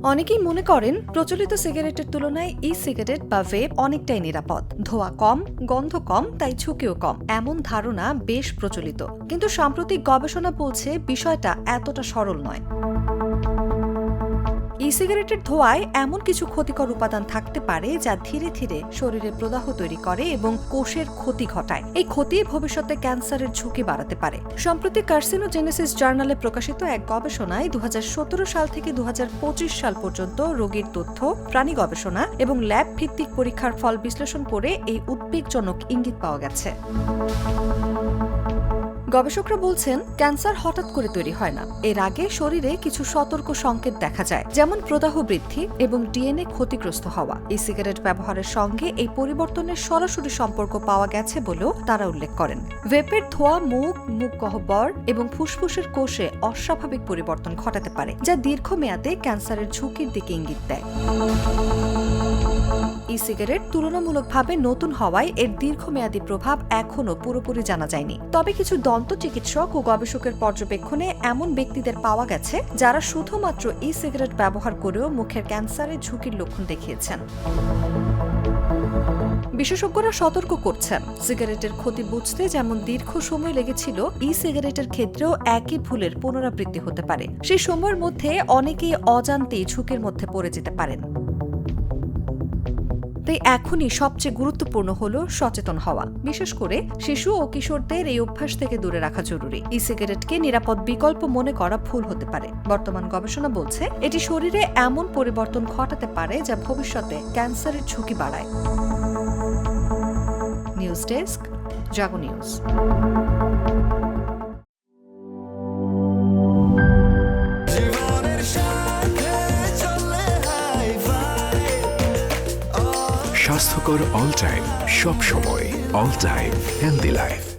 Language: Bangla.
অনেকেই মনে করেন প্রচলিত সিগারেটের তুলনায় ই সিগারেট বা ভেপ অনেকটাই নিরাপদ। ধোঁয়া কম, গন্ধ কম, তাই ঝুঁকিও কম, এমন ধারণা বেশ প্রচলিত। কিন্তু সাম্প্রতিক গবেষণা বলছে বিষয়টা এতটা সরল নয়। ই সিগারেটের ধোঁয়ায় এমন কিছু ক্ষতিকর উপাদান থাকতে পারে যা ধীরে ধীরে শরীরে প্রদাহ তৈরি করে এবং কোষের ক্ষতি ঘটায়। এই ক্ষতি ভবিষ্যতে ক্যান্সারের ঝুঁকি বাড়াতে পারে। সম্প্রতি কার্সিনোজেনেসিস জার্নালে প্রকাশিত এক গবেষণায় 2017 সাল থেকে 2025 সাল পর্যন্ত রোগীর তথ্য, প্রাণী গবেষণা এবং ল্যাব ভিত্তিক পরীক্ষার ফল বিশ্লেষণ করে এই উদ্বেগজনক ইঙ্গিত পাওয়া গেছে। গবেষকরা বলছেন, ক্যান্সার হঠাৎ করে তৈরি হয় না। এর আগে শরীরে কিছু সতর্ক সংকেত দেখা যায়, যেমন প্রদাহ বৃদ্ধি এবং ডিএনএ ক্ষতিগ্রস্ত হওয়া। এই সিগারেট ব্যবহারের সঙ্গে এই পরিবর্তনের সরাসরি সম্পর্ক পাওয়া গেছে বলেও তারা উল্লেখ করেন। ভেপের ধোঁয়া মুখ গহ্বর এবং ফুসফুসের কোষে অস্বাভাবিক পরিবর্তন ঘটাতে পারে, যা দীর্ঘমেয়াদে ক্যান্সারের ঝুঁকির দিকে ইঙ্গিত দেয়। ই সিগারেট তুলনামূলকভাবে নতুন হওয়ায় এর দীর্ঘমেয়াদী প্রভাব এখনও পুরোপুরি জানা যায়নি। তবে কিছু দন্ত চিকিৎসক ও গবেষকের পর্যবেক্ষণে এমন ব্যক্তিদের পাওয়া গেছে যারা শুধুমাত্র ই সিগারেট ব্যবহার করেও মুখের ক্যান্সারের ঝুঁকির লক্ষণ দেখিয়েছেন। বিশেষজ্ঞরা সতর্ক করছেন, সিগারেটের ক্ষতি বুঝতে যেমন দীর্ঘ সময় লেগেছিল, ই সিগারেটের ক্ষেত্রেও একই ভুলের পুনরাবৃত্তি হতে পারে। সেই সময়ের মধ্যে অনেকেই অজান্তেই ঝুঁকির মধ্যে পড়ে যেতে পারেন। তাই এখনই সবচেয়ে গুরুত্বপূর্ণ হলো সচেতন হওয়া। বিশেষ করে শিশু ও কিশোরদের এই অভ্যাস থেকে দূরে রাখা জরুরি। ই সিগারেটকে নিরাপদ বিকল্প মনে করা ভুল হতে পারে। বর্তমান গবেষণা বলছে এটি শরীরে এমন পরিবর্তন ঘটাতে পারে যা ভবিষ্যতে ক্যান্সারের ঝুঁকি বাড়ায়। নিউজ ডেস্ক, জাগো নিউজ। স্বাস্থ্যকর অল টাইম, সব সময় অল টাইম হেলদি লাইফ।